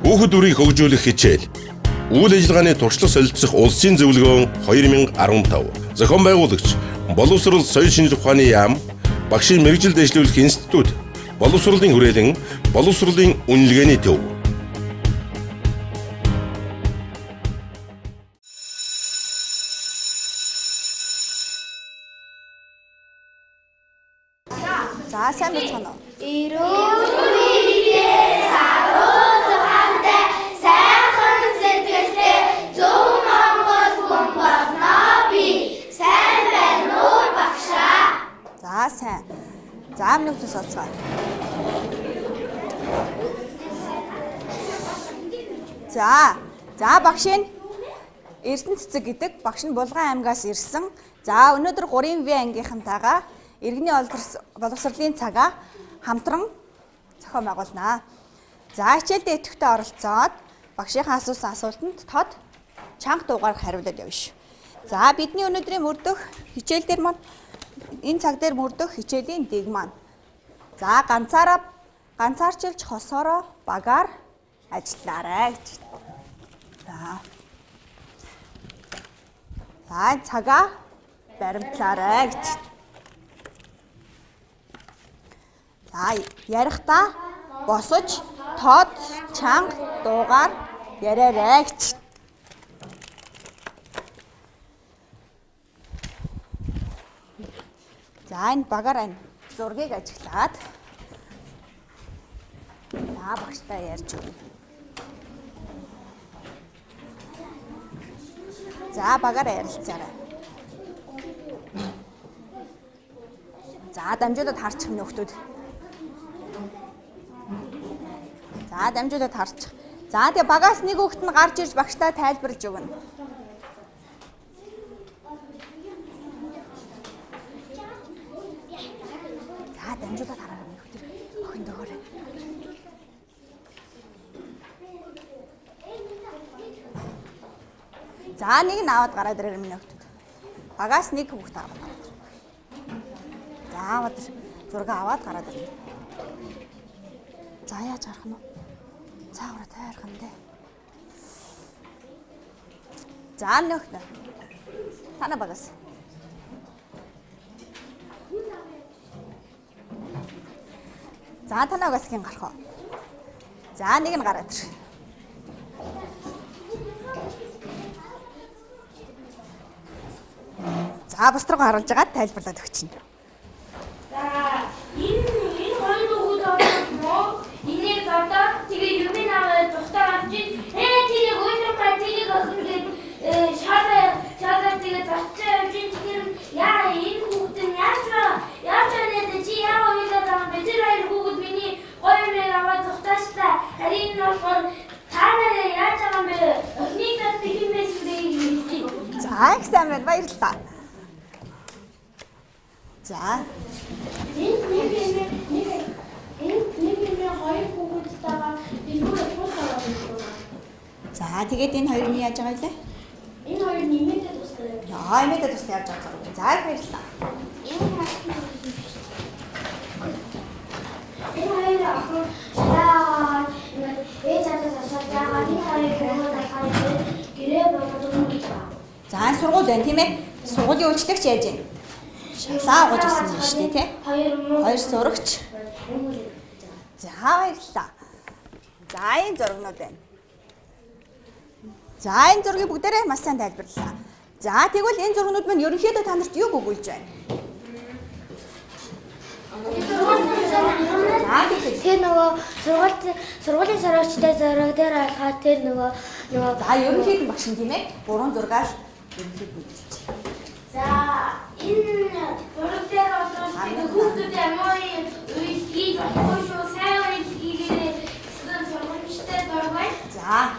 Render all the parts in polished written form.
Хүүхэд үрийг хөгжүүлэх хичээл. Үйл ажиллагааны туршлага солилцох улсын зөвлөгөөн 2015. Зохион байгуулагч Боловсрол соёл шинжлэх ухааны яам, багшийн мэргэжил дэвшлүүлэх институт, боловсролын хүрээлэн, боловсролын үнэлгээний төв. За сайн байна уу? За сайн. За минь төс оцгоо. За багш нь Эрдэнэ цэцэг гэдэг багш нь Булган аймгаас ирсэн. За өнөөдөр 3В ангийнхантайгаа иргэний боловсролын цагаа хамтран зохион байгуулнаа. За хичээлдээ идэвхтэй оролцоод багшийнхаа асуусан асуултанд тод чанга дуугаар хариулаад явна шүү. За бидний өнөөдрийн мөрдөх хичээл дээр маань энэ цаг дээр мөрдөх хичээлийн дэг маань. За ганцаарчилж хосоороо багаар ажиллаарай гэж. За цагаа баримтлаарай гэж. За ярихдаа босож тод чанга дуугаар яриарай гэж. За энэ багаар энэ зургийг ажиглаад багштай ярьж өгнө. За багаар ярилцаарай. За дамжуулаад харчих нөхдүүд. За дамжуулаад харчих. За тэгээ багаас нэг хүүхэд нь гарч ирж багштай тайлбарлаж өгнө. За дамжуулаад хараарай нөхдүүд. Охин дөгөөрэй. За нэг нь аваад гараад ирэх юм нөхдүүд. Багаас нэг хүүхэд аваад гараад ирэх. За аваад зураг аваад гараад ирэх. За яаж харах нь вэ? Цаагаараа тайрах юм дээ. За нөхнө. Тана багаас. За танаа багасгийн гарах уу? За нэг нь гараад ирэх. За бус руу харуулж байгаа тайлбарлаад өгч чинь. За энэ хоёр хүүхэд авах энийг одоо тэгээ юмын аваад тусдаа авчих. Тэгээ өөрөөр тэгээ охингээд шалаа тэгээ зочтой авчих. Тэгэхээр яа энэ хүүхэд нь яаж нэ чи яа ойлоо байгаа бэ? Тэр хоёр хүүхэд миний гоё юмыг аваад тусдааштай. Харин нь болохоор та нараа яаж байгаа юм бэ? Охиныг тат хэмээс дээ. За их сайн байна. Баярлалаа. За. Энэ хоёр хүүхэдтэйгээ дэлгүүрээ туусаад байна. За тэгээд энэ хоёр нь яаж байгаа вэ? Энэ хоёр нэмээдээ тустай. Яа, нэмээдээ тустай явж байгаа. За их баярлалаа. Энэ хоёр ахын шалаа ээж аваад асууж байгаа. Энэ хоёр хүүхэд ахаад гэрээ болоод өгнө. За сургууль байна тийм ээ. Сургуулийн үйлчлэгч яаж байна? Шалаа угаж ирсэн юм шүү дээ тий. Хоёр сурагч. За баярлалаа. За энэ зургнууд байна. За энэ зургийг бүгдээрээ маш сайн тайлбарлалаа. За тэгвэл энэ зургнууд маань ерөнхийдөө та нарт юу өгүүлж байна? Тэр нөгөө сургуулийн сорогчтой зураг дээр алхаад тэр нөгөө за ерөнхийдөө багш нь тийм ээ. Буруу зургаал ерөнхийдөө үзүүлж. За энэ зураг дээр одоо хүүхдүүд амын үеийг болохгүй шүү. Сайн үеийг сургуульчтай зураг байна. За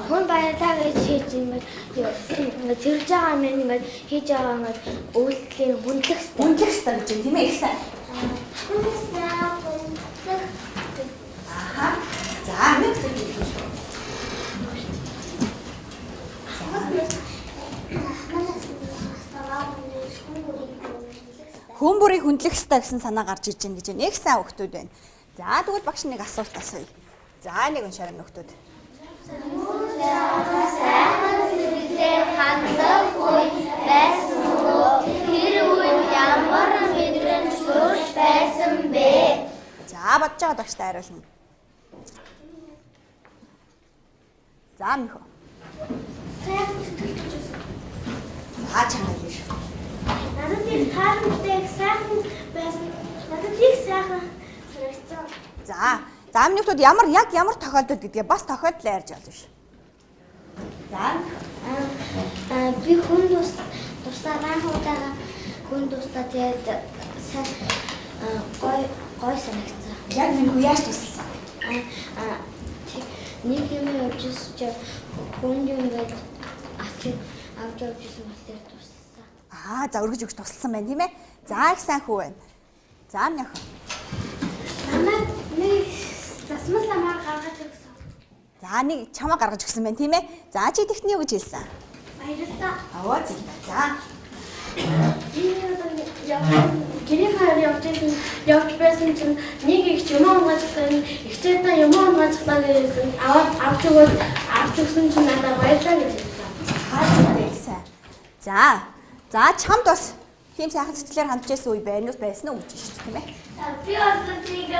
хүн баярлаа гэж хийж ингээд зэрж байгаа юм ингээд хийж байгаа ингээд үйлдэлийн хүндлэх хэрэгтэй гэж тийм ээ их сайн. За нэг хүн бүрийг хүндлэх ёстой гэсэн санаа гарч иж байна гэж нэг сайн хүүхдүүд байна. За тэгвэл багш нэг асуулт асууя. За нэг уншаарай хүүхдүүд. сайхан сэтгэлээр хандахгүй байсан уу? Тэр үед ямар мэдрэмж төрж байсан бэ? За бодож байгаа багштай хариулна. За мөхөө. Сайхан сэтгэлж байсан. За чанаа биш. Надад их тааламжтай сайхан байсан. Надад их сайхан санагдсан. За өмнөд ямар тохиолдол гэдгээ бас тохиолдлоо ярьж олно ш. За Би хүн тусдаа ганхуудаа хүн тусдаа тэгээд гой санагдсан. яг минь яаж туссан? Нэг юм явжсэн чи хүн юм гээд авч явжсэн болохоор туссан. За өргөж өгч тусалсан байна тийм ээ. За их сайн хүү байна. За минь охин. Намайг нэг засмал ламаар гаргаж өгсөн. За нэг чамаа гаргаж өгсөн байна тийм ээ. За чи тэгтний юу гэж хэлсэн? Баярлалаа. Аваа зин. За Гэрийн явж байсан чинь нэг их юм унгаачихсан, ихчээдээ юм унгаачихлаа гэсэн авч өгсөн чинь надад баярлалаа гэж хэлсэн. За чамд бас тийм сайхан сэтгэлээр хандж байсан үе байсан уу гэж шүү дээ тийм ээ. Би одоо тийг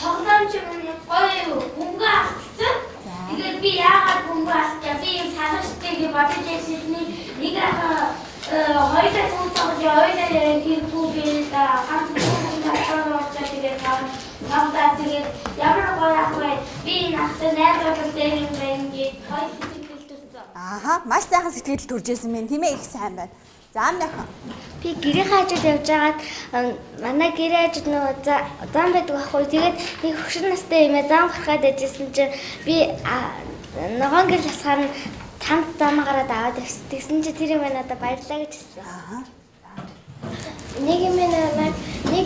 тоглоомч юм гоё хөнгө авчихсан. Тэгээд би яагаад хөнгө авчихсан? Би юм салгачтай гэж бодож байсан. Нэг хоёроо цуцгаж хоёроо хэрэггүй гээл хамт хөнгө тэгээд намдаа тэгээд ямар гоё ах вэ? Би նախтай найзуудтай юм байна гэж хоёр сэтгэл төрсөн. Маш сайхан сэтгэл төрж байсан мэн тийм ээ их сайн байна. За минь охин. Би гэрийн хажууд явж байгаад манай гэрийн хажууд нөгөө зам байдаг байхгүй. Тэгээд нэг хөшөр настай юм зам гарахад байжсэн чинь би ногоон гэр хасгаар нь тамд зам гараад аваад тэгсэн чинь тэр юм надад баярлалаа гэж хэлсэн. Нэг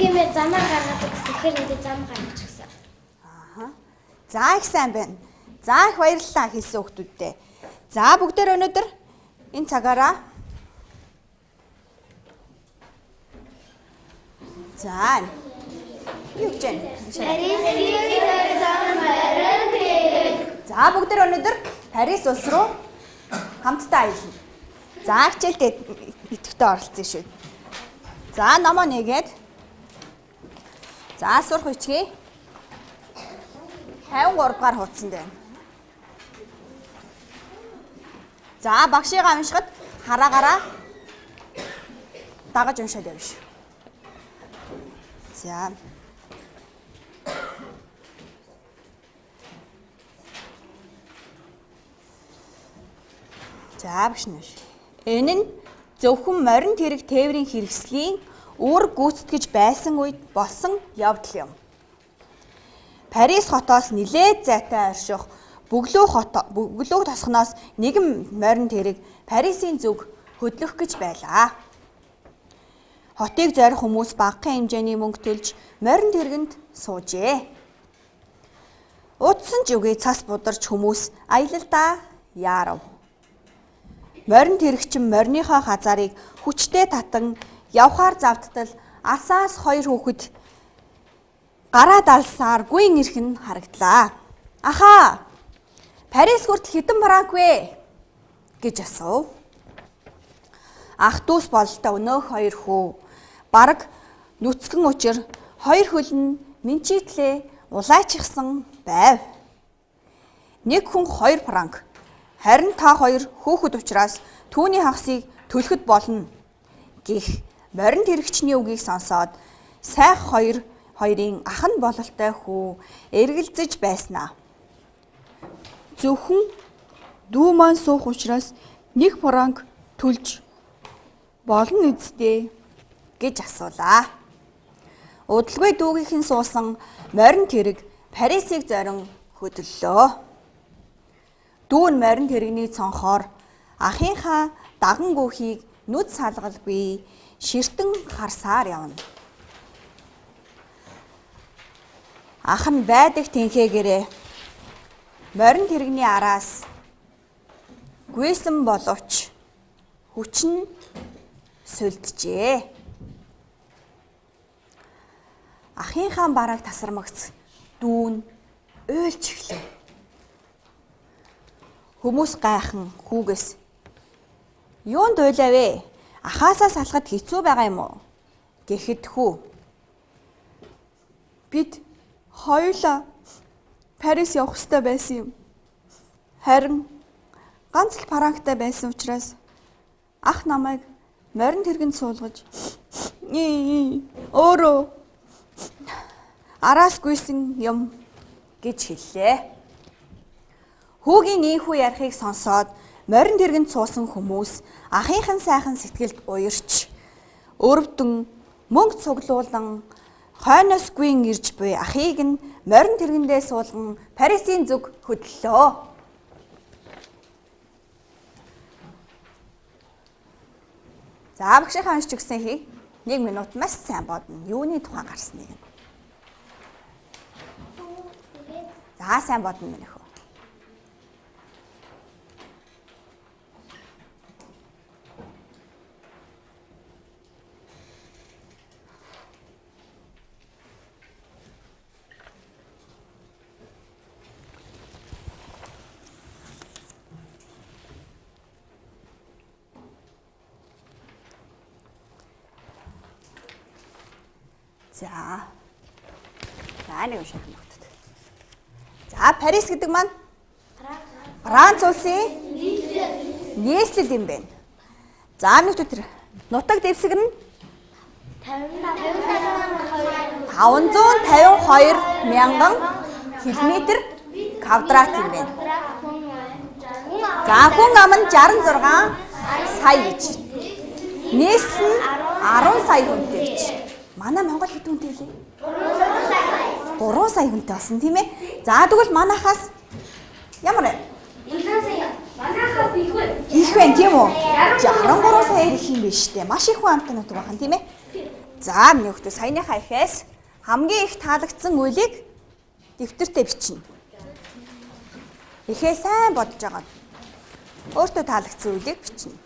юм замаа гаргаад гэсэн тэгэхээр энэ зам гаргаж өгсөн. За их сайн байна. За их баярлалаа хэлсэн хүмүүстээ. За бүгдээр өнөөдөр энэ цагаараа За. Юу гэж байна? За бүгдээр өнөөдөр Парис улс руу хамтдаа аялна. За хичээлдээ идэвхтэй оролцсон шүү. За номоо нэгээд. За сурах үчгээ. 53 дугаар хуудсанд байна. За багшигаа уншихад хараагаараа дагаж уншаад явна шүү. За. За бишнэш. Энэ нь зөвхөн морин тэрэг тээврийн хэрэгслийн үүрэг гүйцэтгэж байсан үед болсон явдал юм. Парис хотоос нилээд зайтай орших бөглөө тосгоноос нэгэн морин тэрэг Парисын зүг хөдлөх гэж байлаа. Хотыг зорих хүмүүс багахан хэмжээний мөнгө төлж морин тэргэнд суужээ. Утсан ч үгүй цас бударч хүмүүс аялалдаа яарав. Морин тэрэгчин мориныхоо хазаарыг хүчтэй татан явхаар завдтал асаас хоёр хүүхэд гараа далсаар гүйн ирэх нь харагдлаа. Ахаа! Парис хүртэл хэдэн франк вэ? гэж асуув. Ах дүүс бололтой өнөөх хоёр хүү бараг нүцгэн учир хоёр хөл нь минчитлээ улайчихсан байв. Нэг хүн 2 франк. Харин та хоёр хүүхэд учраас түүний хагасыг төлөхөд болно гэх морин тэрэгчний үгийг сонсоод сайх хоёрын ах нь бололтой хүү эргэлзэж байснаа. Зөвхөн дүү маань суух учраас 1 франк төлж болно үсттэй гэж асуулаа. Удалгүй дүүгийнхэн суусан морин тэрэг Парисыг зорин хөдлөлөө. Дүү нь морин тэрэгний цонхоор ахынхаа даган гүүхийг нүд салгалгүй ширтэн харсаар явна. Ах нь байдаг тэнхээгээрээ морин тэрэгний араас гүйсэн боловч хүчин сүлджээ. Ахынхаа бараг тасармагц дүүн уйлж эхлэв. Хүмүүс гайхан хүүгээс юунд уйлаа вэ? Ахаасаа салахад хэцүү байгаа юм уу? Гэхэд хүү бид хоёулаа Парис явах ёстой байсан юм. Харин ганц л парангтай байсан учраас ах намайг морин тэргэнд суулгаж өөрөө араас гүйсэн юм гэж хэллээ. Хүүгийн ийхүү ярихыг сонсоод морин тэргэнд суусан хүмүүс ахынхан сайхан сэтгэлд уярч өрөвдөн мөнгө цуглуулан хойноос гүйн ирж буй ахыг нь морин тэргэндээ суулган Парисын зүг хөдлөлөө. За багшийнхаа уншиж өгсөн хийг 1 минут маш сайн бодно. Юуны тухай гарсныг нь. За сайн бодно минь хөө. За. Нэг унших юм байна. За, Парис гэдэг маань Франц улсын нийслэл юм байна. За, нутаг дэвсгэр нь 552 мянган километр квадрат юм байна. За, хүн ам нь 66 сая гэж. Нийслэл нь 10 сая хүнтэй гэж. Манай Монгол хэд хүнтэй лээ? 3 сая хүнтэй болсон тийм ээ. За тэгвэл манайхаас ямар вэ? 3 сая. Манайхаас их вэ? Их вэ тийм үү? 63 сая их юм биш үү? Маш их хүн амтнууд байгаа юм тийм ээ. За миний хөлтө саяныхаа ихээс хамгийн их таалагдсан үеийг дэвтэртээ бичнэ. Ихээ сайн бодож байгаа. Өөртөө таалагдсан үеийг бичнэ.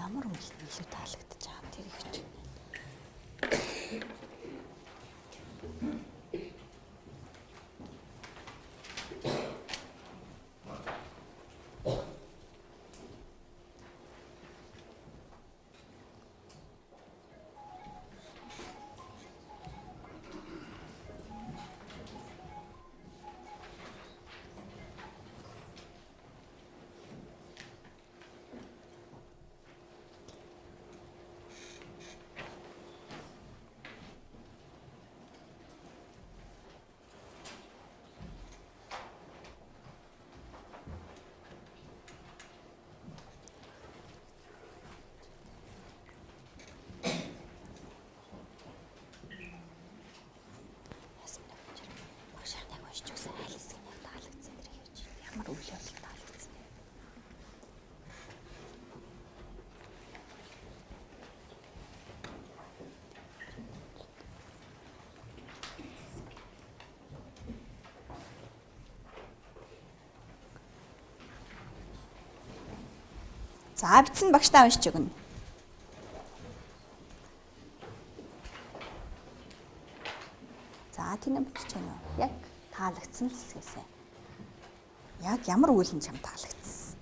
Ямар үйл илүү таалагдаж байгаа юм тэрийг ч. За бичсэн багштай уншиж өгнө. За тийм бичиж байна уу? Яг таалагдсан л хэсгээсээ. Яг ямар үйл нь чам таалагдсан.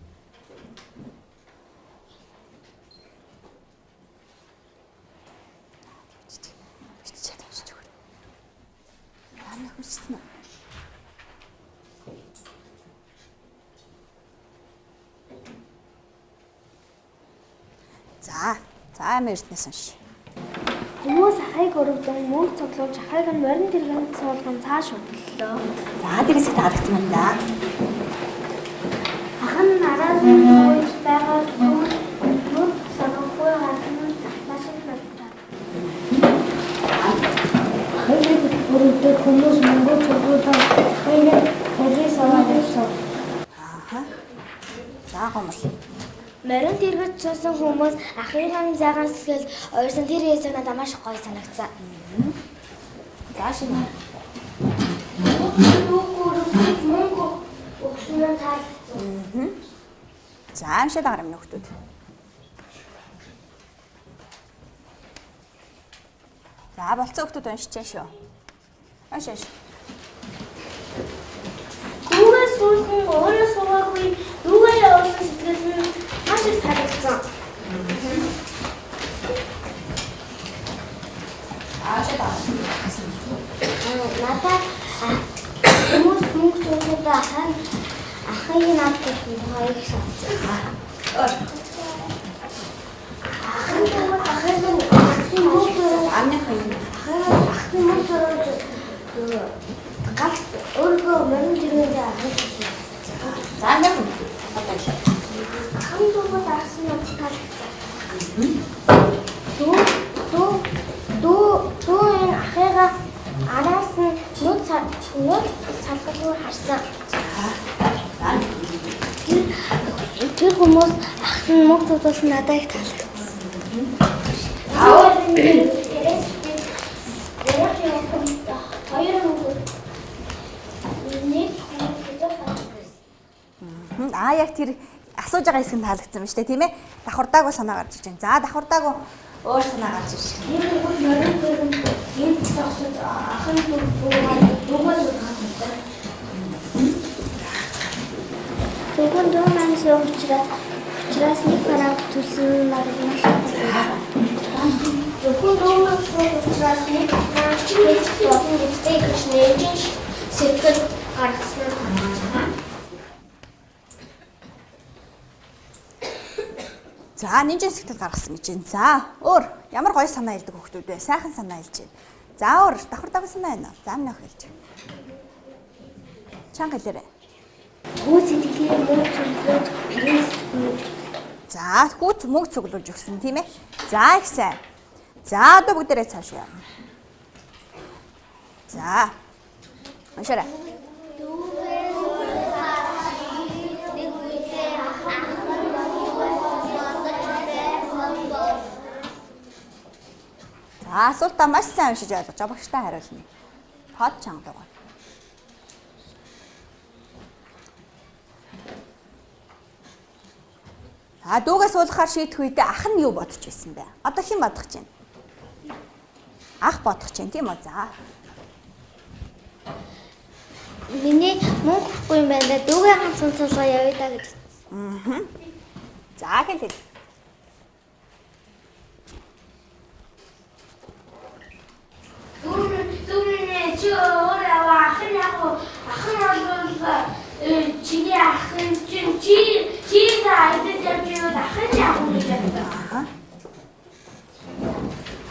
Бичиж уншиж өгнө. Яа хүчсэн үү? За мэрднээс унш. Хүмүүс ахыг өрөвдөн мөнгө цуглуулж ахыг нь морин тэргэнд суулган цааш хөдлөлөө. За дээрээс таалагдсан юм да. Ах нь араас нь байгаа нүд санахгүй хатан маш их байна. Ахыг өрөвдөн хүмүүс мөнгө цуглуулж ахыг Парис аваад явсан. За гомл. Морин тэргэж цусан хүмүүс ахыгын загаас тэгэл ойрсон тэр хэсэг надад маш гоё санагцсан. За шинэ. Мөнгө өгснөө таалагдсан. За амшаа дагаар минь нөхдүүд. За болцсон нөхдүүд уншчихъя шүү. Уншаач. Дүүгээ суулган өөрөө суугаагүй дүүгээ явуулсан сэтгэл нь маш их таалагдсан. Надад хүмүүс мөнгө зүүхүүдээ ахын надад хоёрыг санацсан. Ахын мөнгө галт өөрөө морин тэргүүндээ ахчихсан. За нэг хүн. Ахын дүүгээ дарсан нь таалагдсан. Дүү энэ ахыгаа араас нь нүд салгалгүй харсан. Тэр хүмүүс ахын мөнгө зүүсэн надад их таалагдсан. Аа яг тэр асууж байгаа хэсэг нь таалагдсан байна шүү дээ тийм ээ. Давхардаагүй санаа гарч иж байна. За давхардаагүй өөр санаа гарч иж байна. Энэ хүн морин тэргүүнд энэ тасаж ахын дүүгээ суулгасан. Тэгвэл дүү маань учраас нэг бараг төлсөн надад маш их таалагдсан. Зөвхөн дүүгээ учраас нэг бараг чиглэж болон үстэй гэж нээж сэтгэл гаргасан нь. За нэмжин сэтгэл гаргасан гэж байна. За өөр ямар гоё санаа хэлдэг хүмүүс вэ? Сайхан санаа хэлж байна. За өөр давхардаагүй санаа байна уу? За минь ах хэлж. Чанга хэлээрэй. Хүү сэтгэлийн мөнгө цуглуулж Парис. За хүүц мөнгө цуглуулж өгсөн тийм ээ. За их сайн. За одоо бүгдээрээ цааш явна. За. Уншаарай. За асуултаа маш сайн уншиж ойлгож байгаа багштай хариулна. Тод чанга дугаар. А дүүгээ суулгахаар шийдэх үедээ ах нь юу бодож байсан бэ? Одоо хэн бодох гэж байна? Ах бодох гэж байна тийм үү? За. Миний мөнгө өгөхгүй юм байна. Дүүгээ ганцхан суулгаа явъя да гэж. За хэл. Дүүний чи өөрөө ахын бол чиний ахын чи айдаж явж ахын яг үгүй байна.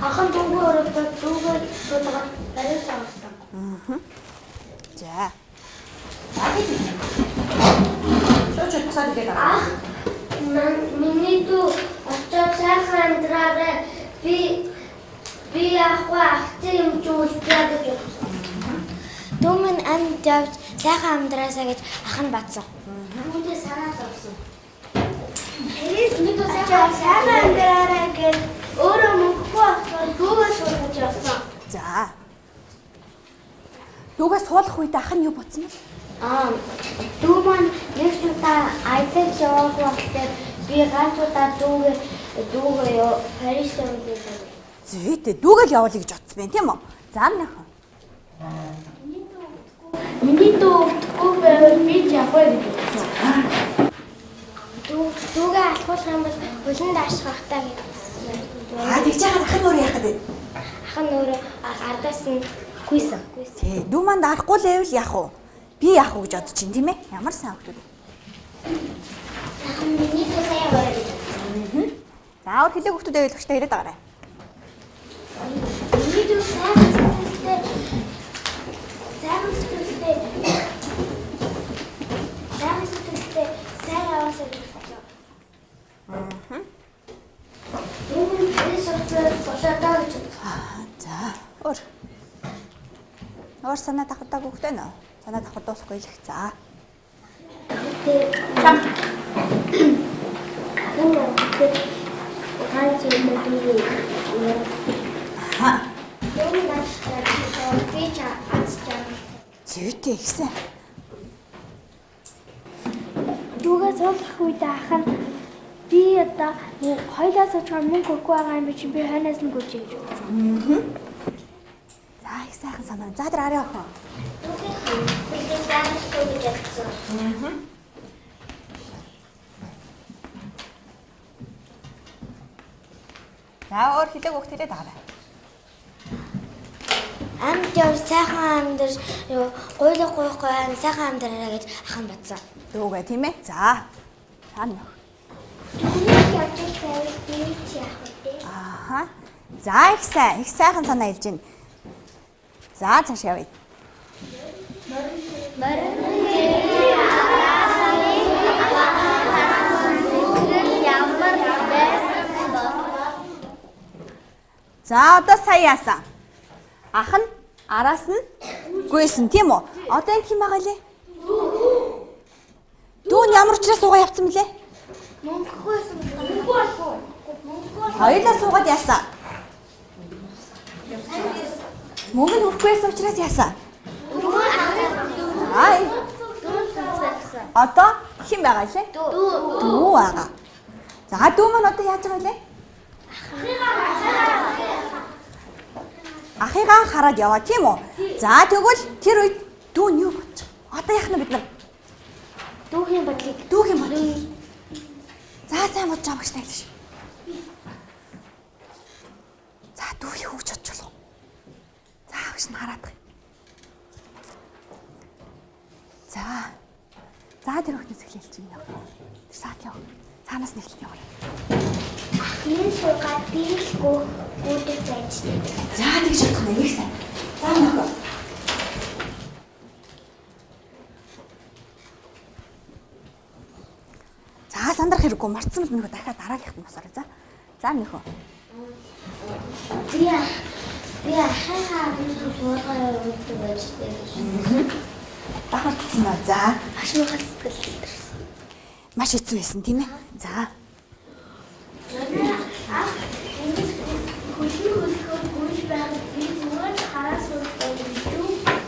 Ахын дүүгээ өөрөө дүүгээ суулгаад барай савсан. За. Шочод цаад гэдэг. Миний дүү очоод сайхан амьдраарай. Би яахгүй ахтай юм жуулдаа гэж бодсон. Дүү минь амьд явж сайхан амьдраасаа гэж ах нь батсан. Үүнтэй санаа зовсон. Тэрээс нэг сайхан амьдраарай гэж Өөрөө мөнгөгүй болохоор дүүгээ суулгаж явсан. За. Дүүгээ суулгах үед ах нь юу бодсон бэ? Дүү маань нэг ч удаа айдаж яваагүй болохоор би ганц удаа дүүгээ Парис явуулсан. Зүйтэй дүүгээ л явуулъя гэж бодсон байх тийм үү? За минь ах. Миний дүү өгдөггүй байвал би ч явахгүй гэж бодсон. Дүүгээ алхуулах юм бол хөлн даашгахтаа гэж. Тэгж яагаад ах нь өөрөө яах гэдэг? Ах нь өөрөө ардаас нь гүйсэн. Тий, дүү манд арахгүй л байвал яах вэ? Би яах вэ гэж бодож чинь тийм ээ? Ямар сайн хөлтүүд. Миний дүү сайн яваа гэж бодсон. За өөр хэлэг хөлтүүд байвал өгчтэй ирээд байгаарай. Миний дүү сайн сэтгэлтэй сайн яваасаа гэж бодсон. Дүүний Парис очоод болоодаа гэж бодсон. За өөр. Өөр санаа давхардаг хөлтэй нөө. Санаа давхардуулахгүй л их. За. Ахын явахад ганц юм уу? Ха. Юу нааштай би чаацтай. Зүйтэй ихсэн. Дүүгээ суулгах үед ах нь би одоо хоёлаа суучихаар мөнгө өгөхгүй байгаа юм чи би хойноос нь гүйж гэж байна. За их сайхан санаа. За тэр арай охин. Дүүгээ даахгүй гэж бодсон. За өөр хэлэг өгтөлээ таарай. Амд яв сайхан амьдар гуйлах гуйхгүй аим сайхан амьдараа гэж ах нь бодсон. Дүүгээ тийм ээ. За. Тань. Дүүгээ явж байвал би чи яах вэ? Ааха. За их сайхан санаа хэлж байна. За цааш явъя. За одоо сая яасан. Ах нь араас нь гүйсэн тийм үү? Одоо энэ хэм байгаа лээ? Дүүн ямар учраас суугаа явцсан блэ? Мөнгөгүйсэн. Хоёулаа суугаад яасан. Мөнгө нь хүрхгүйсэн учраас яасан. Ай. Одоо хэм байгаа лээ? Дүү байгаа. За дүү маань одоо яаж байгаа лээ? Ахыгаа хараад яваа тийм үү? За тэгвэл тэр үед дүү нь юу бодож байгаа? Одоо яах нь бид нар? Дүүхийн бодлыг Дүүгийн бодлоо. За сайн бодож байгаа багш тайлш. За дүү юу гэж бодож болох вэ? За багш нь хараад байгаа. За. За тэр өхнөөс эхлээл чинь яа. Тэр саад яа. Цаанаас нь эхлэх яваа. ахны суугаад биелэхгүй гүйдэг байж. За тэгж чадах нь их сайн. За нөхөө. За сандрах хэрэггүй марцсан л нөхөө дахиад дараагийнхт нь босороо за. За нөхөө. Би хахаа биелэхгүй суугаад гүйдэг байж. Дахиадсан ба за. Ашмахад сэтгэл илэрсэн. Маш хэцүү байсан тийм ээ. За.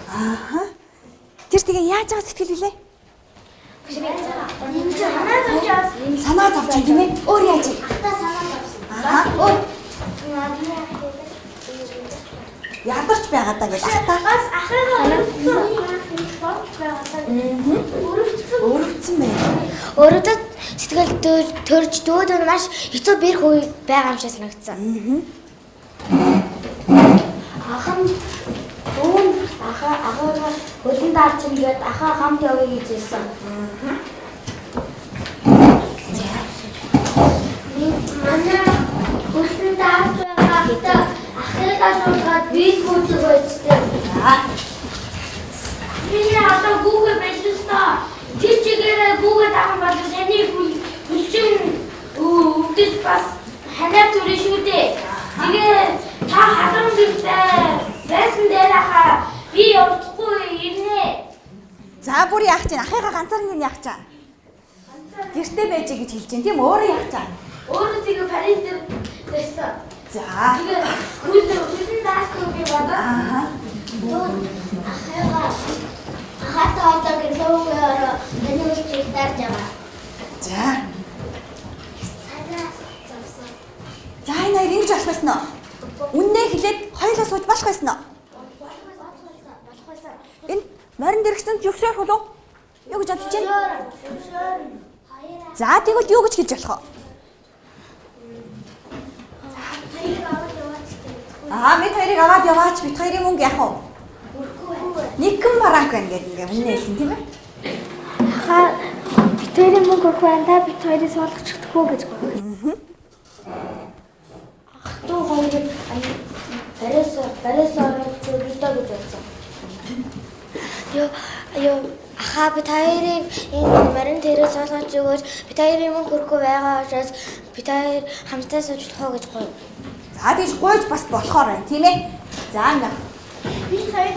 Ааха. Тэр тэгээ яаж байгаа сэтгэл үлээ? Санаа зовж юм тийм ээ. Өөр яаж вэ? Аа. Өөр ядарч байгаа даа гэж ахтаа. Бас ахыгаа Өөрөвцөн байна. өөрөдөө сэтгэл төрж дүүд нь маш хэцүү бэрх үе байгаа юм шиг санагдсан. Ахан дүүн ахаа хөлн даарч ингээд ахаа хамт явъя гэж хэлсэн. Манай хөлн даарч байгаа ахыгаа суугаад бие гүйдэг байцтай. Миний одоо Google байлаа. Тэр чигээр Google даах бол таны хүлчин үгдэж бас ханаа төрөө шүү дээ. Тэгээ та хатан дэвтэй байсан дээр хаа би явахгүй ирнэ. За бүр яах чинь ахыгаа ганцаар нь яах чаа. Гэртээ байж гэж хэлж чинь тийм өөрөө яах чаа. Өөрөө тэгээ Парис дээр байсан. За. Тэгээ хүлэн даахгүй би бодоо. Аа. Ахаа одоо гэлөөөр таны үлчийг дарж байгаа. За. За энэ ингэж болох байсан уу? Үннээ хэлээд хоёулаа сууж болох байсан уу? Энэ морин дэрэгцэнд зөвшөөрөх болов? Юу гэж бодож байна? За тэгвэл юу гэж хэлж болох вэ? Бид хоёрыг аваад яваач. Бид хоёрын мөнгө яах вэ? Никэн баранк байна гэдэг үнэ хэлэн тийм ээ? Ахаа бид хоёрын мөнгө өгөх байна. Та бид хоёрыг суулгах чадахгүй гэж байна. Дүү хоёрыг барээс ороод зүгдээ гэж бодсон. Ёо ахаа бид хоёрыг энэ марин дээрээ суулгаж өгөөч. Бид хоёрын мөнгө өгөхгүй байгаа учраас бид хоёр хамтдаа сууж болох гэж гоё. За тийж гойж бас болохоор байна тийм ээ? За нэг. Би хоёр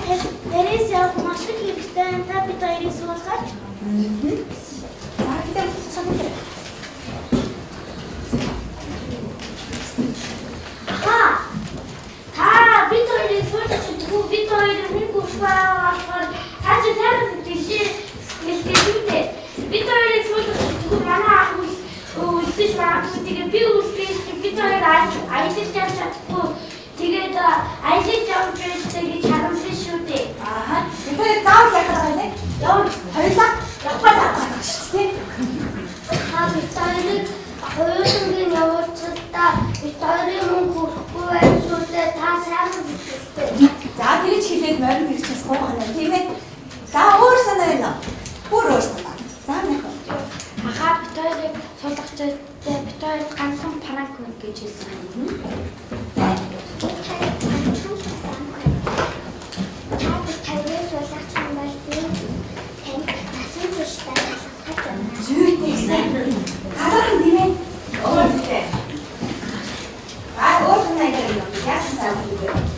дээрээс явах маш их хэрэгтэй. Та бид хоёрыг суулгаач. За тэгээд санаа. би үлдээс бид хоёр аялаж явж чадахгүй. Тэгээд аялаж явж байждаг гэж харамсан шүү дээ. Аа. Бид хоёр заавал яах гэдэг вэ? Явна. Хоёулаа явах гэдэг шүү дээ. бид хоёрыг хоёулангийн явуулцалтаа бид хоёрын мөнгө хүрхгүй байсуудаа та сайхан бичсэн. За тэгж хэлээд морин гэрчээс гоохно тийм ээ. За өөр санаа байна. Бүр өөр санаа. За нэх. Ахаа бид хоёрыг суулгачтай бид хоёрт ганцхан пранк хөн гэж хэлсэн. Зүйтэйсэн. Хараахан тийм ээ. Өөр тийм. Өөр санаа юм. Яасан сайн үү?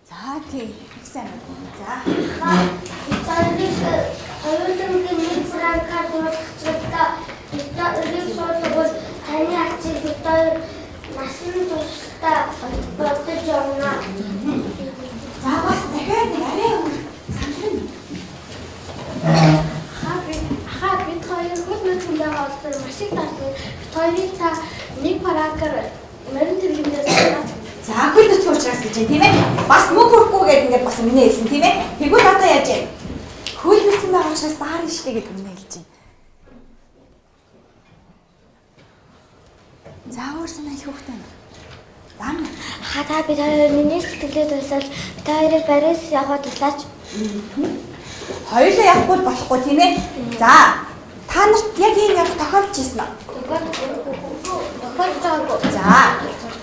За тийм. Сайн байна. За. Таны ачиг бид хоёр насан туршдаа бодож явна. За бас дахиад нэг арай өөр санал нь. Хаа бид хоёр хөл мэдэндээ олдсон маш их таарсан. Бид хоёрыг та нэг параграф мөрөн тэргэндээс санаад. За хөл төч уучраас гэж тийм ээ. Бас мөнгө хүрхгүй гэдэг ингээд бас өмнө хэлсэн тийм ээ. Тэгвэл одоо яаж вэ? Хөл мэдсэн байгаа учраас баарна штэ гэдэг өмнө хэлж байна. За өөр санаа их хөвгтэй байна. Зам. Та бид хоёр миний сэтгэлээд байсаар бид хоёрыг бариас яваад туслаач. Хоёулаа явахгүй болохгүй тийм ээ. За та нарт яг ийм явах тохиолдож ирсэн үү? Тохиолдоогүй. За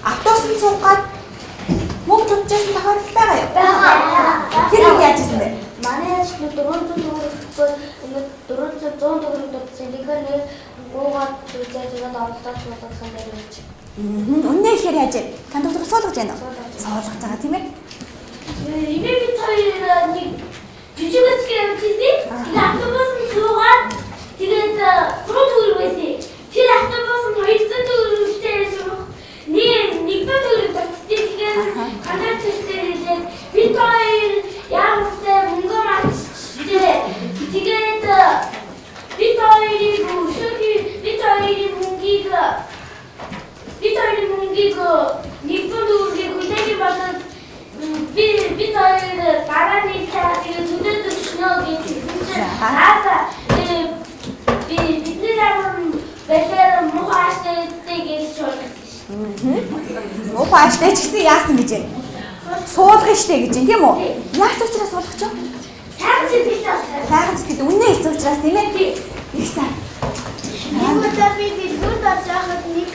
автобусанд суугаад мөнгө төлчихсэн тохиолдол байгаа юу? Байгаа. Тэр үг яаж ирсэн бэ? Манай ажил 400 төгрөгөөр ингээд 400 төгрөг дутсан. Тэгэхээр нэг гуугаад үзээд оролдоод суулгасан байж. Үнэ ихээр яаж вэ? Кондуктор суулгаж байна уу? Суулгаж байгаа тийм ээ. Имээ бид хоёр нэг жижигс гэмтээ. Тэгээд автобусанд суугаад тэгээд 3 төгрөг байсан. Тэр автобусанд 200 төгрөгтэй суух. Нэг төгрөг татсан. Тэгээд кондуктортэй бид хоёр яавчтай мөнгө мартчихжээ. Тэгээд бид хоёрын мөнгийг нэг төгрөгийг хүлээж бодоод бид хоёр дараа нэг цаа тэгээд төлөөд өгснө гэж хэлсэн. Бидний намайг бэлэр мухаштай гэж шуулгасан. Мухаштай ч гэсэн яасан гэж вэ? Суулгах штэ гэж юм тийм үү? Яасан учраас суулгах ч юм? Сайхан сэтгэлтэй. Сайхан сэтгэлтэй үнэ хэлсэн учраас тийм ээ. Их сайн. Нэг удаа би дэлгүүр дорж байхад нэг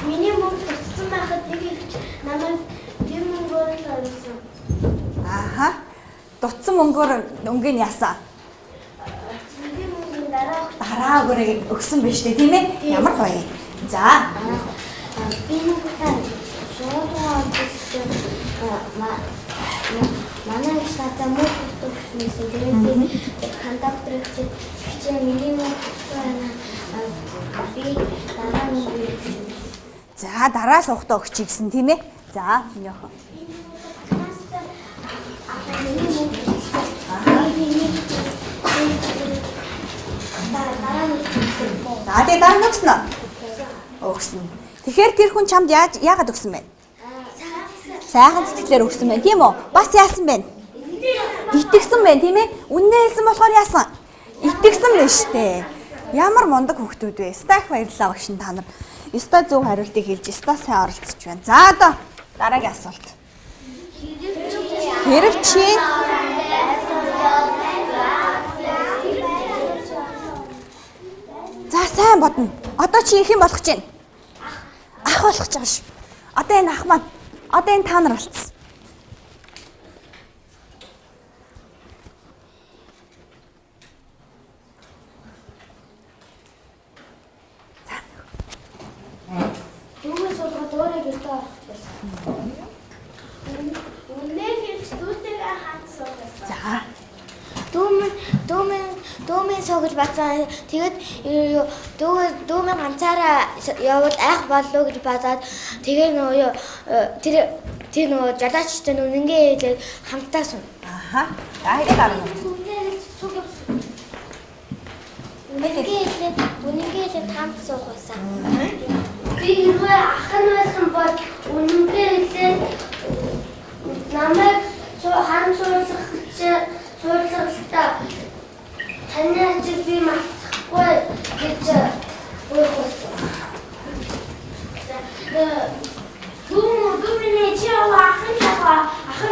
миний мөнгө татсан байхад нэг их намайг тэр мөнгөөр л оруулсан. Ааха. Дутсан мөнгөөр өнгөний яасан? Миний мөнгөний дараа Өгөөг өгсөн байж тээ тийм ээ? Ямар гоё. За. би нүгтээ шоудгаа гэсэн манай штатаа мөнгө өгсөн тэгээд кондукторыг хичээ миний мөнгө байна. Би дараа мөнгө өгсөн. За дараа суухдаа өгч гэсэн тийм ээ? За минийх. За тэгээ дараа нь өгсөн үү? Өгсөн. Тэгэхээр тэр хүн чамд яагаад өгсөн бэ? Сайхан сэтгэлээр өгсөн байна тийм үү? Бас яасан бэ? Итгэсэн байна тийм ээ? Үннээ хэлсэн болохоор яасан? Итгэсэн байна штэ. Ямар мундаг хүүхдүүд вэ? Стах баярлалаа багш та нар. Өстой зөв хариултыг хэлж, өстой сайн оролцож байна. За одоо дараагийн асуулт. Хэрэг чи За сайн бодно. Одоо чи их юм болох гэж байна. Ах болох гэж байгаа шүү. Одоо энэ ах маань. Одоо энэ та нар болцсон. Түүнээс болоод өөрөө гэртээ орох гэсэн. Дүүмэн согж бацаа. Тэгээд дүүмэн ганцаараа явал айх болов гэж бодоод тэгээ нөгөө тэр нөгөө жолоочтой нүнгээ хэлээд хамтаа суув. Аха. Хайрыг арна. Үнэнгээ хэлээд хамт суух байсан. Би хэрвээ ах нь байсан бол үнэнгээ хэлээд намайг хаан суулгалтаа таны ачиг би мартахгүй гэж уйлсан. Дүүмэн чи ах нь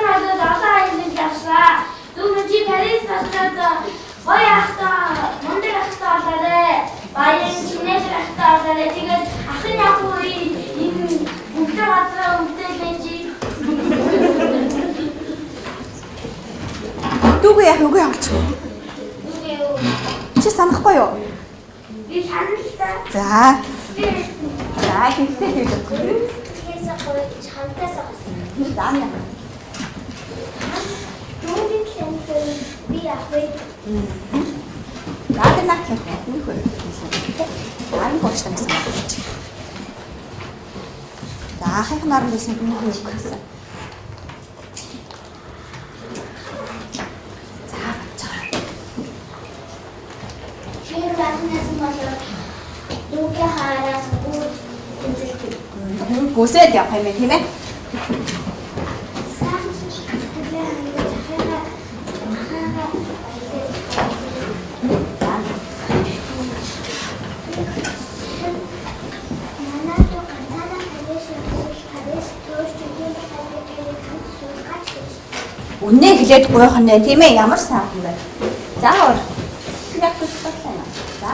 надад олон айлын явсаа. Дүүмэн чи Парис батлаад гоё ахтаа мундаг ахтаа болоорой. Баян чинээс ахтаа болоорой. Тэгээд ах нь яг энэ бүгдээ гадраа өмдөлээ чи. Дүүгээ яах үгүй авч. Чи санахгүй юу? Би санал та. За. За ихтэй хийж өгөх. Тэгээс гоё хамтаа суух. Заана. Дүүмэн хэлсэн би ахвээ. Наад нах юм. Нөхөр. Арын гоочтой гэсэн байна. За ахын наран байсан бүнийх юу гэсэн. Дүүгээ хаараас бүр тэмцэлтэй. Гүсээд явах юм тийм ээ. Үнэ хэлээд гойх нь тийм ээ ямар сайн юм бэ? За ор. Яг гэж бодлоо. За.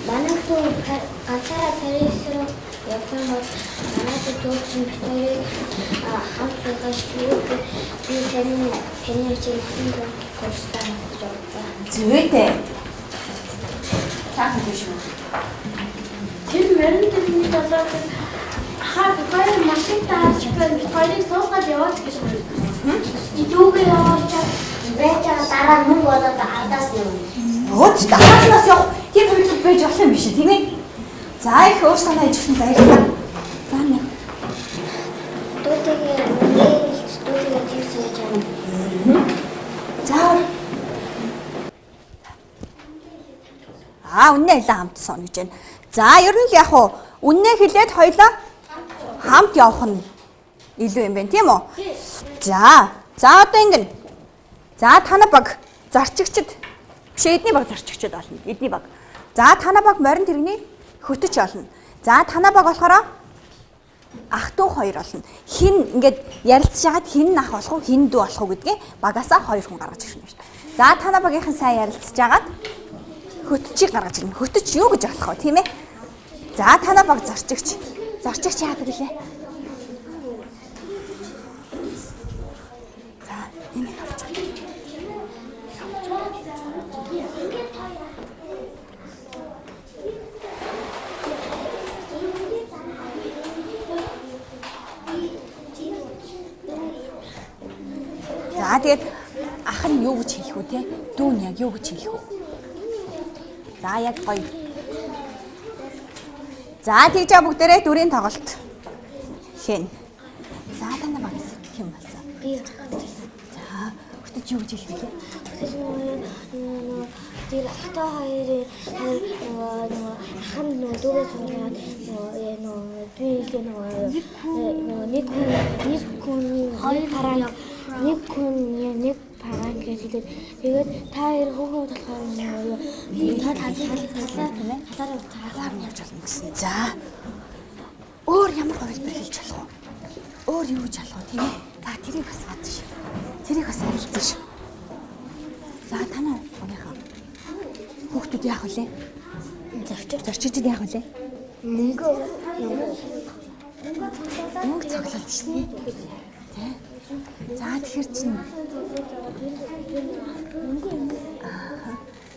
Манайх ганцаараа Парис руу явсан бол манайх дүүчин битүүрийг хамт суугаж би таны ачиг хийсэн курстаа явуулсан. Зүйтэй. Таахан биш үү? Тэр мөрөнд тэрний талаар хаа гоё машин тааж байна. Хоёрыг суусгаад яваач гэж байна. Дүүгээ яваач. Бэж дараа мөнгө болоод ардаас явна. Өөч дахиаднаас явах тийм үйлдэл байж болох юм биш тийм ээ. За их өөр санаа ижсэн баярлалаа. За нэ. Дүүтэйгээ тийсэж байгаа. За. Үнэ хэлээ хамт сон гэж байна. За ер нь л яг уу үнэ хэлээд хоёлаа хамт явах нь илүү юм байна тийм үү? За. За одоо ингэн. За танай баг зарчигчд биш эдний баг зарчигчд болно. Эдний баг. За танай баг морин тэрэгний хөтөч болно. За танай баг болохоор ах トゥ хоёр болно. Хин ингээд ярилцж хагаад хин ах болох уу, хин дүү болох уу гэдгээ багасаа хоёр хүн гаргаж ирнэ шүү дээ. За танай багийнхан сайн ярилцж хагаад хөтчийг гаргаж ирнэ. Хөтөч юу гэж болох вэ, тийм ээ? За танай баг зарчигч. Зарчигч яадаг гэлээ? За энэ авч. За тэгээд ах нь юу гэж хэлэх үү те? Дүү нь яг юу гэж хэлэх үү? За яг гоё. За тэгж бүгдээрээ дүрийн тоглолт хийн. За танаа багс хэм болсон. Би За хөтөч юу гэж хэлэх вэ? тэр ахтай хоёрын хам дүүгээ суулгаад би нэг хүн хоёр параг нэг хүн нэг параг гэж хэлээд тэгээд та хоёр хөөхөд болохоор та талаараа Талаар нь явж болно гэсэн. За. Өөр ямар хувилбар хэлж болох вэ? Өөр юу гэж болох вэ тийм ээ? За тэрийг бас бат ш. Тэрийг бас харилцсан ш. За танаа багийнхаа хүүхдүүд яах вэ? Зорчигчд яах вэ? мөнгө Мөнгө цуглуулж шнэ. Тэ. За тэгэхээр чинь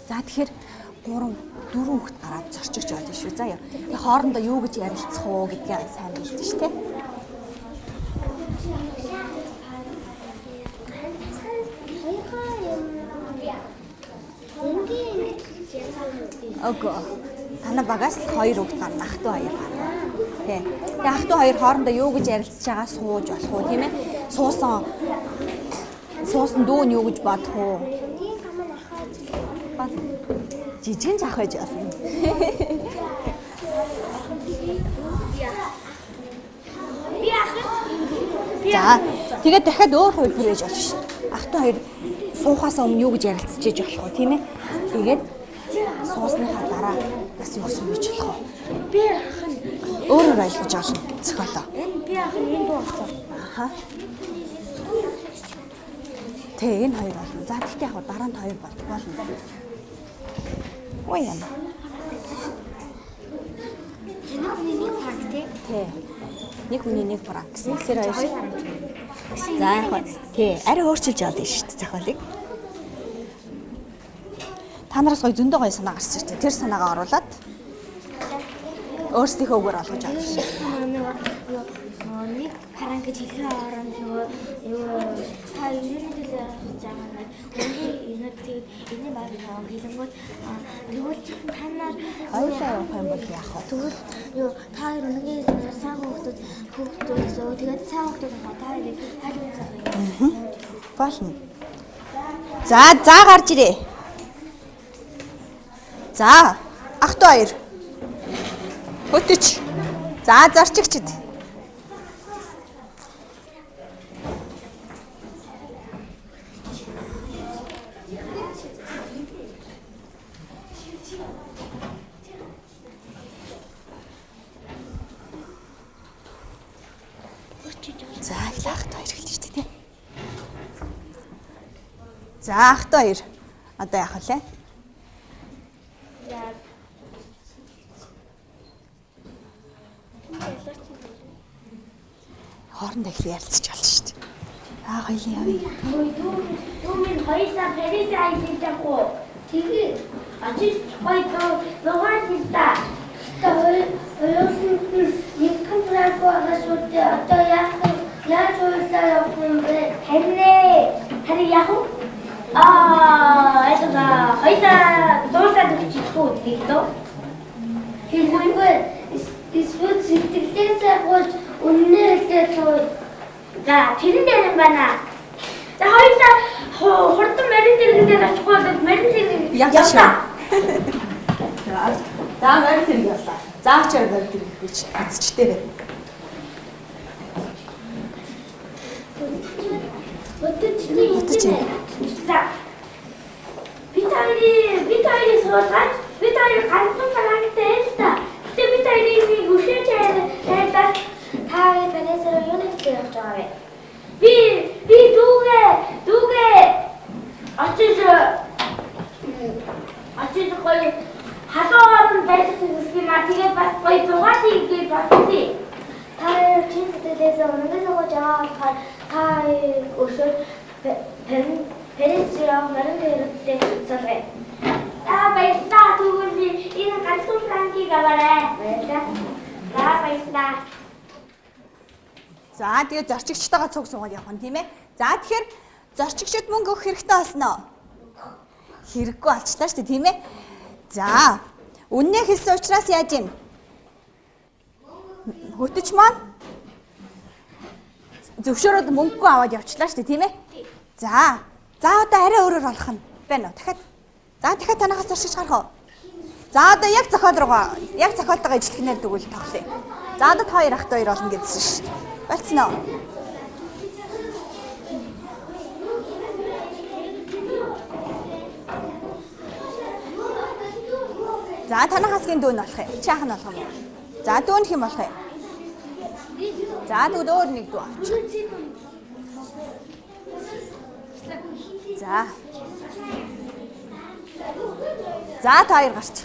За тэгэхээр 3-4 хүүхэд гараад зорчигч болно шүү. Заа ёо. Хоорондоо юу гэж ярилцах уу гэдгээ сайн хэлж ш тэ. Окей. Танай багаас хоёр үг гарна. Ах トゥ хоёр гарна. Тий. Тэгээ ах トゥ хоёр хоорондоо юу гэж ярилцж байгаа сууж болох уу тийм ээ? Суусан дүү нь юу гэж бодох уу? Жижигэн жах байж болно. За тэгээд дахиад өөр хоёр хүрээж болно ш. Ах トゥ хоёр суухаас өмнө юу гэж ярилцж ээж болох уу тийм ээ? Тэгээд суусныхаа дараа бас юу гэсэн байж болох уу? Би ах нь Өөрөөр ойлгож олно. Зохиолоо. энэ би ах нь энэ болсон. Аха. Тэ энэ хоёр болно. За тэгтээ яг дараа нь хоёр болно. Ой яна. Энэ хүний нэг практик. Тэ. Нэг хүний нэг пранк гэсэн. Тэр хоёр. За яг тий арай өөрчилж яваад байна шүү дээ зохиолыг. Та нараас гоё зөндөө гоё санаа гарсан шүү дээ. Тэр санаагаа оруулаад өөрсдийнхөө үгээр олгож авах шүү. Нэг пранк гэж хэлэх оронд нөгөө та ерөнхийдөө хийж байгаа нэг энэ энэ баг хэлэнгүүт тэгвэл та нар Ойлаа явах юм бол яах вэ? тэгвэл та хоёр үнэхээр сайн хүүхдүүдсөө тэгээд сайн хүүхдүүд та хоёрыг хайлуулсан. Болно. За гарч ирээ. За ах トゥ хоёр. Хөтөч. За зарчигчд. За ах トゥ хоёр хэлж штэ тий. За ах トゥ хоёр. Одоо яах вэ? Хоорондоо их ярилцж байна шүү дээ. Аа хоёлын явъя. Дүүмийн хоёулаа Парис аялж явахгүй. Тэгээ ажиж гоё лугаар хэлдэ. Нэг контракт байгаас одоо яаж үйлдэл явах юм бэ? Харин яах вэ? Это хоёулаа дуусаад өгчихгүй дээ. Хэлбэргүй эсвэл сэтгэлээсээ болж үнэнээ хэлээд сууя. За тэрэн дээр юм байна. За хоёулаа хурдан марин тэрэг дээр очихгүй бол марин тэрэг Яваа. За марин тэрэг явлаа. Заачаар марин тэрэг гэж үзчтэй байна. Өтөч. За. Бид хоёрын суулгаад бид хоёр ганцхан франктай л та. Гэтэ бид хоёрын гүшээч хайдаа Та Парисаар юу нэг явж байгаа вэ? би дүүгээ очиж гоё халуун байсан юм а тэгээд бас гоё зугаад ийгээ болчихсон. Та чин сэтгэлээс өнөөгөө сууж байгаа та өшөө Парис явах марин дээрээ суулгая. Баярлалаа тэгвэл энэ ганцхан франкийг аваарай. Баярлалаа. За тэгээд зорчигчтойгоо цуг суугаад явах нь тийм ээ. За тэгэхээр зорчигчд мөнгө өгөх хэрэгтэй болсноо. Хэрэггүй болчлаа шүү дээ тийм ээ. За үннээ хэлсэн учраас яаж юм? Хөтөч маань зөвшөөрөөд мөнгөгүй аваад явчлаа шүү дээ тийм ээ. За одоо арай өөрөөр болох нь байна уу? Дахиад танахаас зорчигч гарах уу? За одоо яг зохиол руугаа яг зохиолтойгоо ижилхнээр дэгүүл тоглоё. За одоо хоёр ах トゥ хоёр болно гэдсэн шүү дээ. Болцсон уу? За танахасгийн дүү нь болох юм. Чи ах нь болох юм уу? За дүү нь хэм болох юм? За дүүд өөр нэг дүү авч. За та хоёр гарч.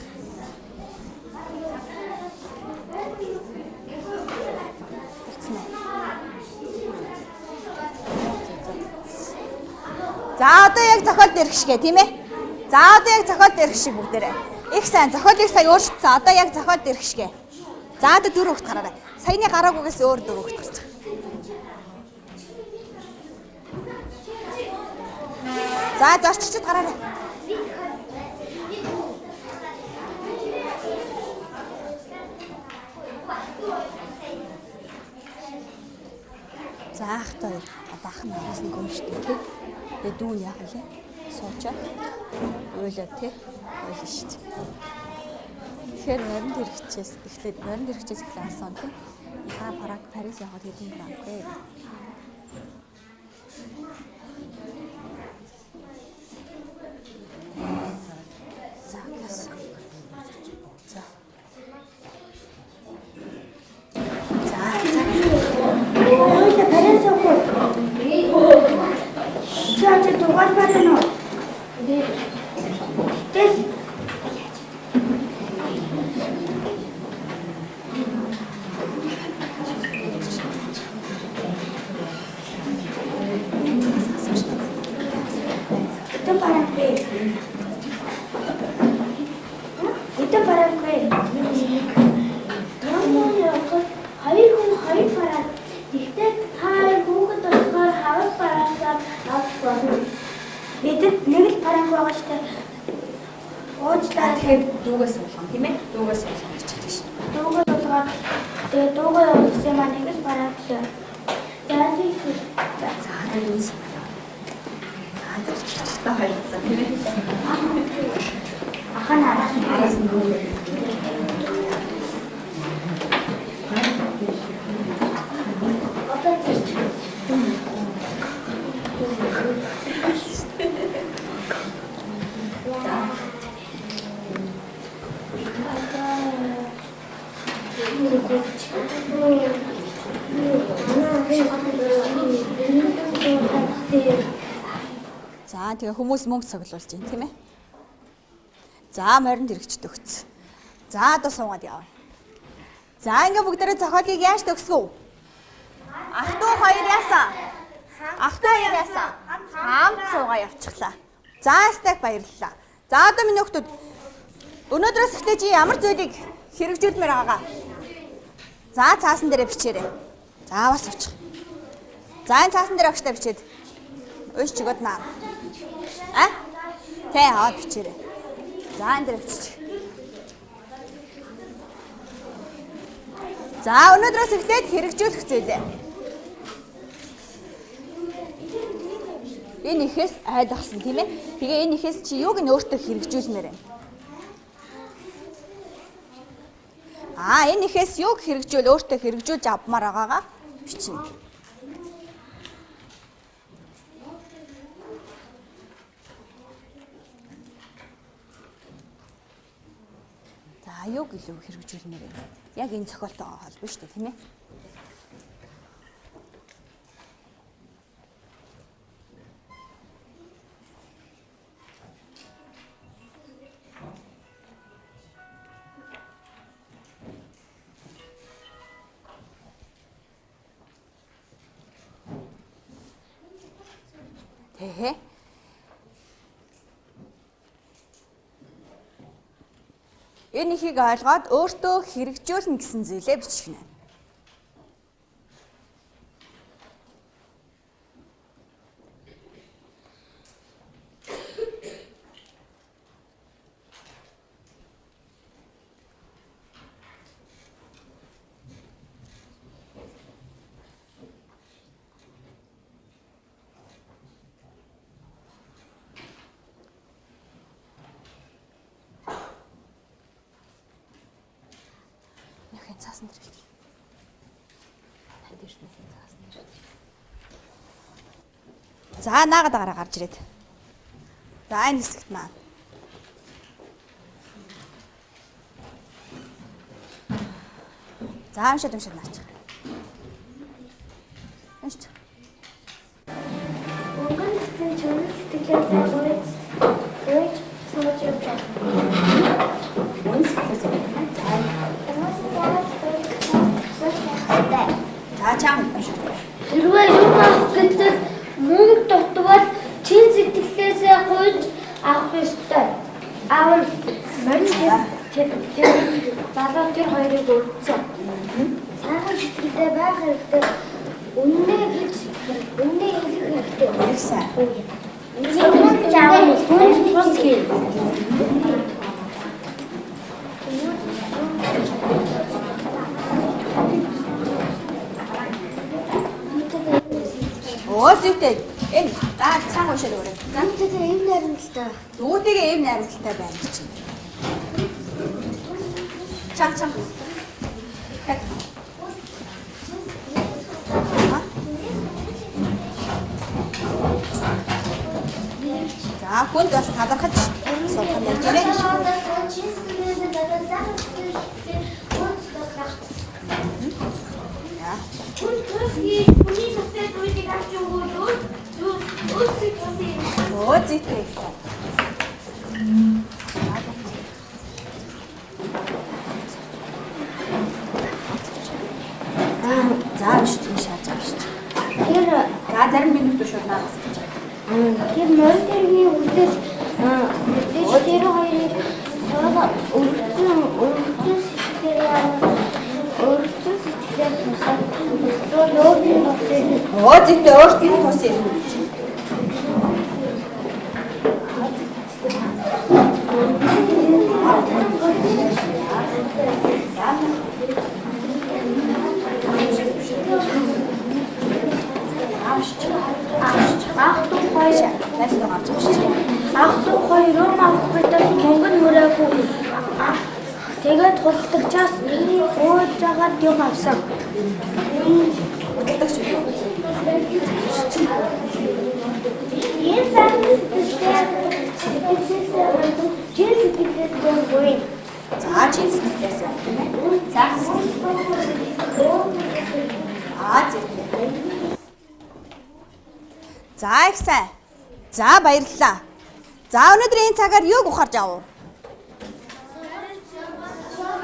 За одоо яг зохиолд ирэх шигэ тийм ээ. За одоо яг зохиолд ирэх шиг бүгдээрээ. Их сайн зохиолыг сая өөрчлөсөн. Одоо яг зохиолд ирэх шигэ. За одоо 4 хөлт гараарай. Саяны гараагүйгээс өөр 4 хөлт гарч байгаа. За зарчичд гараарай. За ахтай одоо ах нь араас нь гомштой тий. Тэгээ дүү яах вэ? Суучаа. Уйлаа тий. Уйлаа шүү дээ. Тэгэхээр норн хэрэгчээс эхлээд норн хэрэгчээс классан тий. Та параг Парис яваад хэдэн банк вэ? За тэгээ хүмүүс мөнгө цуглуулж байна тийм ээ. За моринд хэрэгчд өгц. За одоо суугаад яваа. За ингээ бүгдээрээ зохиолыг яаж төгсгөө? Ах トゥ хоёр яасан? Ах トゥ хоёр яасан? Хамт суугаа явчихлаа. За стек баярлалаа. За одоо миний хүүхдүүд өнөөдрөөс эхлээ чи ямар зүйлийг хэрэгжүүлмээр байгаа? За цаасан дээрээ бичээрэй. За бас очих. За энэ цаасан дээр огчтой бичээд өш чигод наа. Тэ аваад бичээрэй. За энэ дээр бичиж. За өнөөдрөөс эхлээд хэрэгжүүлэх зүйлээ. Энэ ихээс ойлгосон тийм ээ. Тэгээ энэ ихээс чи юуг нь өөртөө хэрэгжүүлмээр байна? Энэ ихээс юуг өөртөө хэрэгжүүлж авмаар байгаагаа бичнэ. За юуг илүү хэрэгжүүлмээр байна? Яг энэ зохиолтойгоо холбоо шүү дээ, тийм ээ. Тэхэ. Энэ ихийг ойлгоод өөртөө хэрэгжүүлнэ гэсэн зүйлээ бичих нэ. Цаасан дээр бич. Надэж мэсэн цаасан дээр. За наагаад гараа гарч ирээд. За энэ хэсэгт маань. За уншаад наачих. Уншиж. Өнгөн хэвчээ чөлөө сэтгэлээр зайлуулж сууж явж. Мөн сэтгэлээс За чам уншиж. Хэрвээ юм авах гэдэг мөнгө дутвал чин сэтгэлээсээ гуйж авах ёстой. Аавал морин тэр залуу тэр хоёрыг өргөцсөн. Сайхан сэтгэлдээ байх хэрэгтэй. Үннээ хэлэх хэрэгтэй. Сайн. Тус хийн. Оо зүйтэй. Энэ цаан уушаад өгөрэй. Гамтайгаа ийм найрамдалтай. Дүүтэйгээ ийм найрамдалтай байна гэж. Чам. За, хүнд бас талархаж суулгах нь ялжээ. Оо зүйтэй. За, шүү дээ шааж авч. Тэр Зарим минут шуурнаа бас гэж. тэр мөрдний үлдээс тэр хоёрыг өргөцсөн сэтгэлээр тусаад өөрийн Оо зүйтэй өөртөө тус юм. Ах トゥ хоёр авахгүй мөнгө хүрээгүй. Тэгээд хурдчаас өөж жагаад юм авсан. Удаач юу? Ийм сайн сэтгэлээр гоо. За, чи сэтгэлээс. За. Зүйтэй. За их сайн. За баярлалаа. За өнөөдөр энэ цагаар юуг ухаарж авав?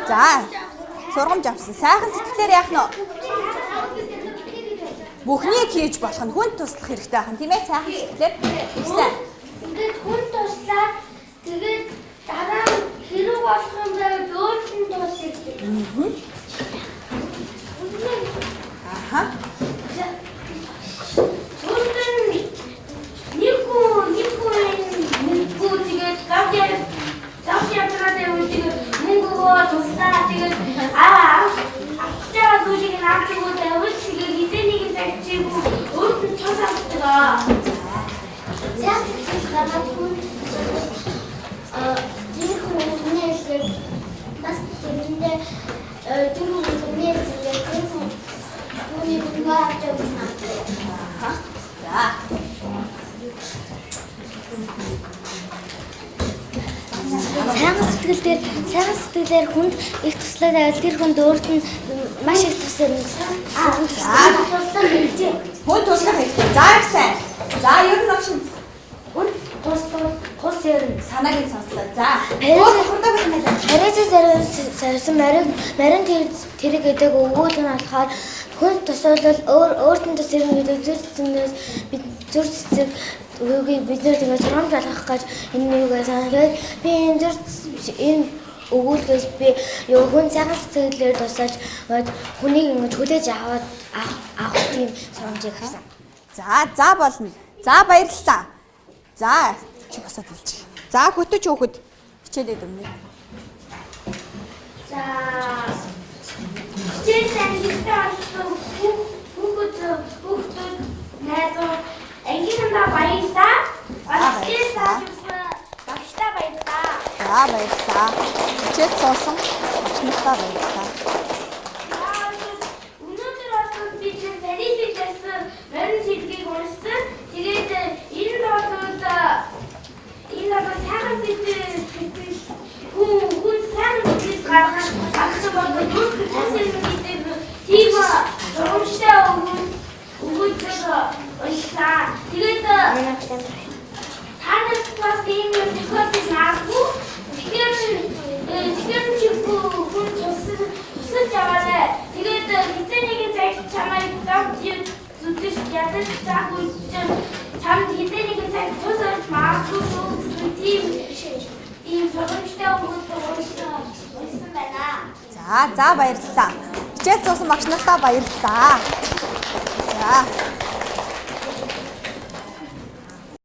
За сургамж авсан. Сайхан сэтгэлээр яах нь вэ? Бүхнийг хийж болох нь хүнд туслах хэрэгтэй байх нь тийм ээ? Сайхан сэтгэлээр их сайн. Ингээд хүн туслаад тэгээд дараа хэрэг болох юм байвал өөрт нь туслах. Аха. Сайхан сэтгэлээр хүнд их туслаад байвал тэр хүнд өөрт нь маш их тусна. Хүн туслах хэрэгтэй. За их сайн. За ер нь огшин. Хүн тус ярина. Санааг нь сонслоо. За. Хараач зарсан марин тэрэг гэдэг өгөөл нь болохоор хүн тусвал өөрт нь тус ирнэ гэдэг зүр цэцэг үгийг бид нэр тэгээд сургамж алгах гэж энэ юугаа санаад би энэ өгүүлгээс би юу хүн сайхан сэтгэлээр тусаж хүнийг ингэж хүлээж авах тийм сургамжийг авсан. За болно. За баярлалаа. За чи босоод хэлчих. За хөтөч хөөхд хичээлээд өмнө. За. Хичээлээ хийхдээ хүүхэд найзууд ангийнхандаа баярлалаа. Хичээл заажсан багштай баярлалаа. За баярлалаа. Хичээл суусан багш нартай баярлалаа. Өнөөдөр бол би тэрийгээс морин шилгийг уншсан. Тэгээд энэ бол сайхан сэтгэл хүн сайхан сэтгэл гаргах агш болдог. Тэсэл мэдээ тийм ууштай өгүүлбэр уншсан. Тэгээд танаас бас ийм тохиолдол наагүй. Тэгэхээр чи хүн тусаж яваарай. Тэгээд хэдэнийгийн цагт чамайг зүтгэж ядаж заагүй чамд хэдэнийгийн цагт тусаж магадгүй шүү. Тийм боломжтой өгүүлбэр уншсан байна. За баярлалаа. Хичээл суусан багш нартай баярлалаа. За